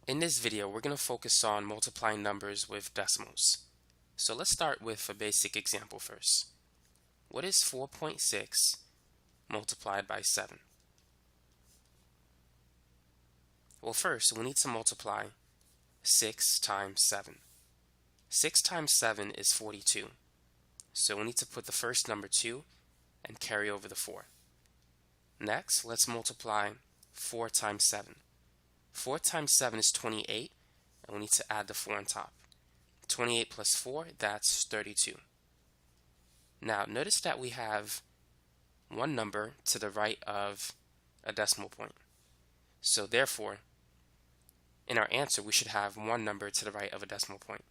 In this video, we're going to focus on multiplying numbers with decimals. So let's start with a basic example first. What is 4.6 multiplied by 7? Well, first, we need to multiply 6 times 7. 6 times 7 is 42. So we need to put the first number 2 and carry over the 4. Next, let's multiply 4 times 7. 4 times 7 is 28, and we need to add the 4 on top. 28 plus 4, that's 32. Now, notice that we have one number to the right of a decimal point. So therefore, in our answer, we should have one number to the right of a decimal point.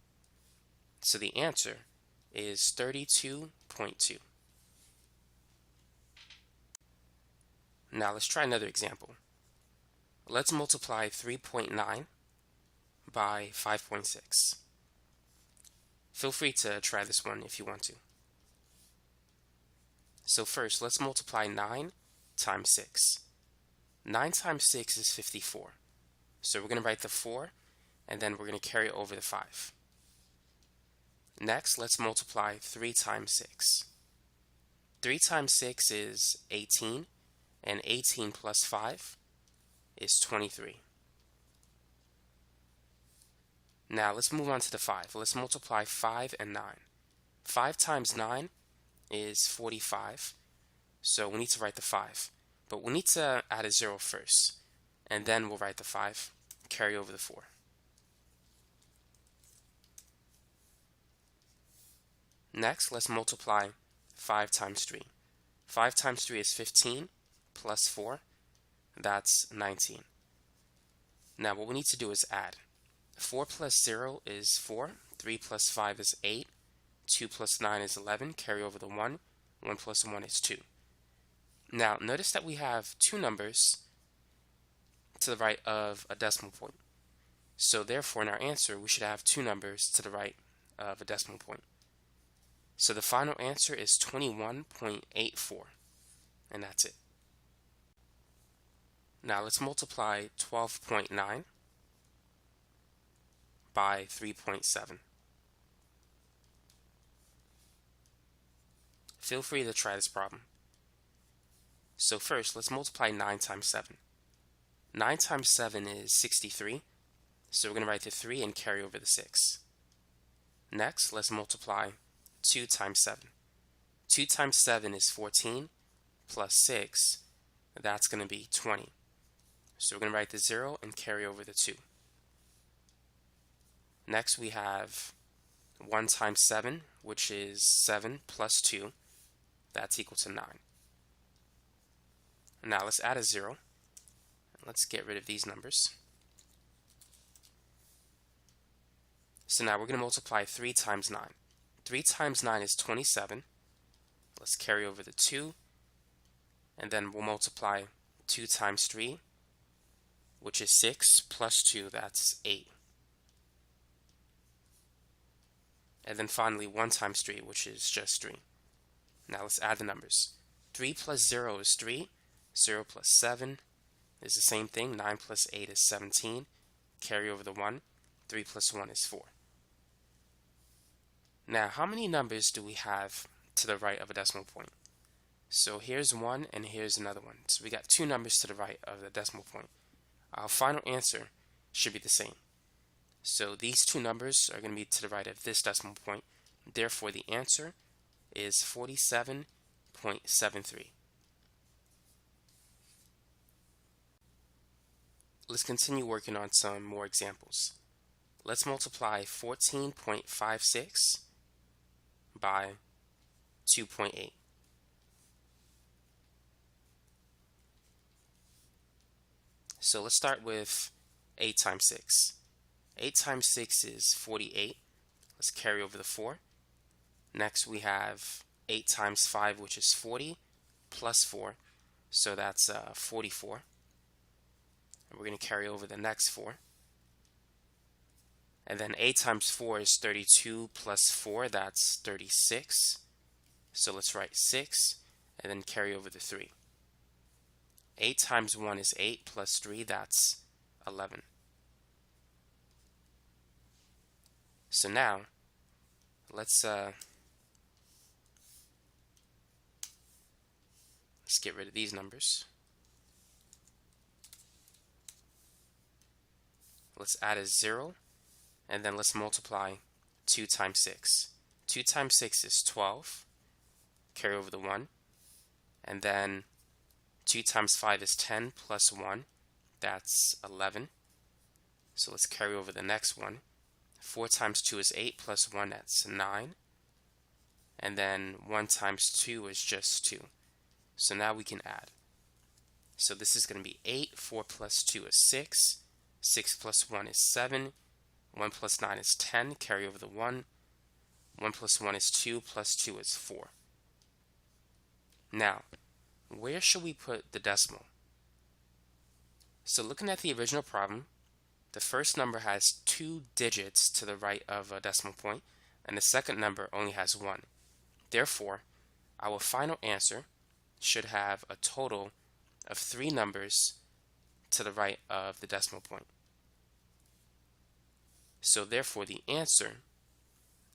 So the answer is 32.2. Now let's try another example. Let's multiply 3.9 by 5.6. Feel free to try this one if you want to. So first, let's multiply 9 times 6. 9 times 6 is 54. So we're going to write the 4, and then we're going to carry over the 5. Next, let's multiply 3 times 6. 3 times 6 is 18, and 18 plus 5 is 23. Now let's move on to the 5. Let's multiply 5 and 9. 5 times 9 is 45. So we need to write the 5. But we need to add a 0 first. And then we'll write the 5, carry over the 4. Next, let's multiply 5 times 3. 5 times 3 is 15 plus 4. That's 19. Now what we need to do is add. 4 plus 0 is 4. 3 plus 5 is 8. 2 plus 9 is 11. Carry over the 1. 1 plus 1 is 2. Now notice that we have two numbers to the right of a decimal point. So therefore in our answer we should have two numbers to the right of a decimal point. So the final answer is 21.84. And that's it. Now let's multiply 12.9 by 3.7. Feel free to try this problem. So first, let's multiply 9 times 7. 9 times 7 is 63. So we're going to write the 3 and carry over the 6. Next, let's multiply 2 times 7. 2 times 7 is 14 plus 6. That's going to be 20. So we're going to write the 0 and carry over the 2. Next we have 1 times 7, which is 7 plus 2. That's equal to 9. Now let's add a 0. Let's get rid of these numbers. So now we're going to multiply 3 times 9. 3 times 9 is 27. Let's carry over the 2. And then we'll multiply 2 times 3, which is 6, plus 2, that's 8. And then finally 1 times 3, which is just 3. Now let's add the numbers. 3 plus 0 is 3. 0 plus 7 is the same thing. 9 plus 8 is 17. Carry over the 1. 3 plus 1 is 4. Now, how many numbers do we have to the right of a decimal point? So here's one and here's another one. So we got two numbers to the right of the decimal point. Our final answer should be the same. So these two numbers are going to be to the right of this decimal point. Therefore, the answer is 47.73. Let's continue working on some more examples. Let's multiply 14.56 by 2.8. So let's start with 8 times 6. 8 times 6 is 48. Let's carry over the 4. Next we have 8 times 5, which is 40, plus 4. So that's 44. And we're going to carry over the next 4. And then 8 times 4 is 32 plus 4, that's 36. So let's write 6 and then carry over the 3. 8 times 1 is 8 plus 3, that's 11. So now let's get rid of these numbers. Let's add a 0, and then let's multiply 2 times 6. 2 times 6 is 12. Carry over the 1. And then 2 times 5 is 10 plus 1. That's 11. So let's carry over the next one. 4 times 2 is 8 plus 1. That's 9. And then 1 times 2 is just 2. So now we can add. So this is going to be 8. 4 plus 2 is 6. 6 plus 1 is 7. 1 plus 9 is 10. Carry over the 1. 1 plus 1 is 2, plus 2 is 4. Now, where should we put the decimal? So looking at the original problem, the first number has 2 digits to the right of a decimal point, and the second number only has 1. Therefore, our final answer should have a total of 3 numbers to the right of the decimal point. So therefore, the answer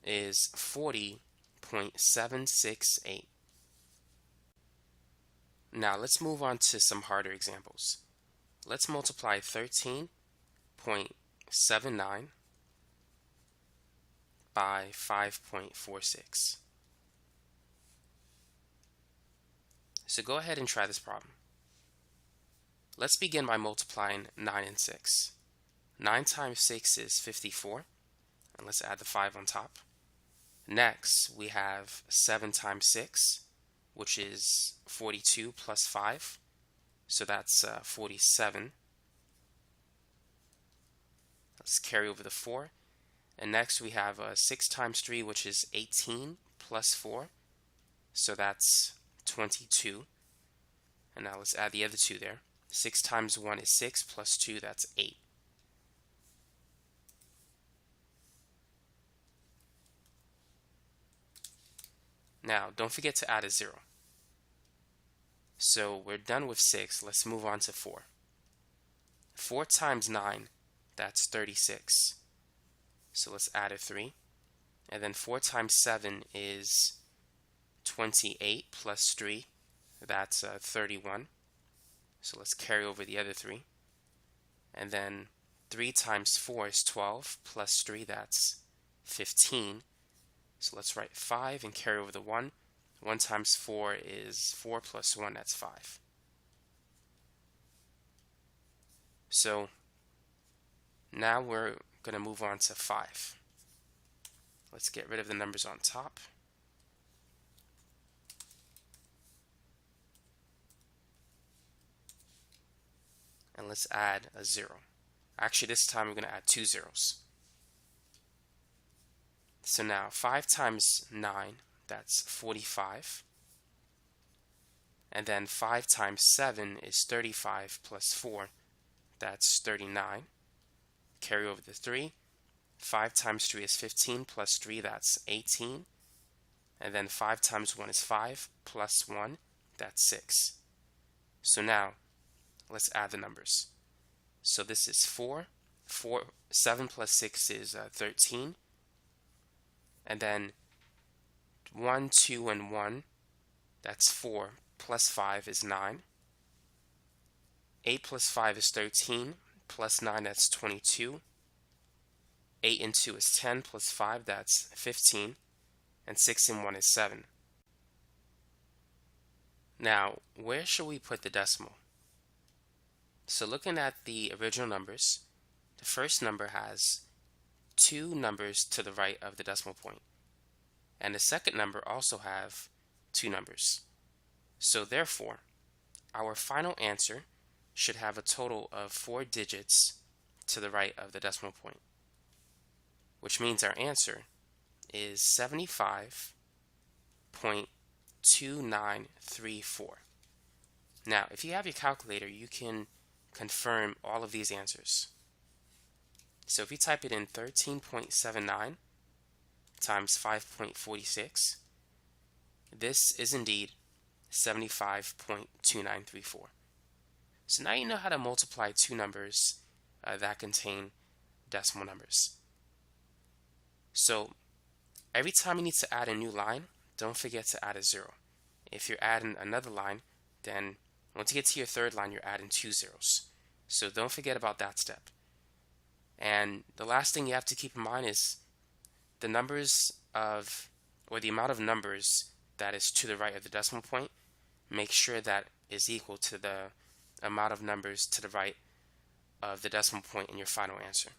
is 40.768. Now let's move on to some harder examples. Let's multiply 13.79 by 5.46. So go ahead and try this problem. Let's begin by multiplying 9 and 6. 9 times 6 is 54, and let's add the 5 on top. Next, we have 7 times 6, which is 42 plus 5, so that's 47. Let's carry over the 4. And next we have 6 times 3, which is 18 plus 4, so that's 22. And now let's add the other 2 there. 6 times 1 is 6 plus 2, that's 8. Now, don't forget to add a 0. So we're done with 6. Let's move on to 4. 4 times 9, that's 36. So let's add a 3. And then 4 times 7 is 28 plus 3. That's 31. So let's carry over the other 3. And then 3 times 4 is 12 plus 3. That's 15. So let's write 5 and carry over the 1. 1 times 4 is 4 plus 1. That's 5. So now we're going to move on to 5. Let's get rid of the numbers on top. And let's add a 0. Actually, this time we're going to add 2 zeros. So now 5 times 9, that's 45. And then 5 times 7 is 35 plus 4, that's 39. Carry over the 3. 5 times 3 is 15 plus 3, that's 18. And then 5 times 1 is 5 plus 1, that's 6. So now let's add the numbers. So this is 4. 7 plus 6 is 13. And then 1, 2, and 1, that's 4, plus 5 is 9. 8 plus 5 is 13, plus 9, that's 22. 8 and 2 is 10, plus 5, that's 15. And 6 and 1 is 7. Now, where should we put the decimal? So looking at the original numbers, the first number has 2 numbers to the right of the decimal point. And the second number also have 2 numbers. So therefore, our final answer should have a total of 4 digits to the right of the decimal point, which means our answer is 75.2934. Now, if you have your calculator, you can confirm all of these answers. So if you type it in 13.79 times 5.46, this is indeed 75.2934. So now you know how to multiply 2 numbers that contain decimal numbers. So every time you need to add a new line, don't forget to add a 0. If you're adding another line, then once you get to your third line, you're adding 2 zeros. So don't forget about that step. And the last thing you have to keep in mind is the numbers of, or the amount of numbers that is to the right of the decimal point. Make sure that is equal to the amount of numbers to the right of the decimal point in your final answer.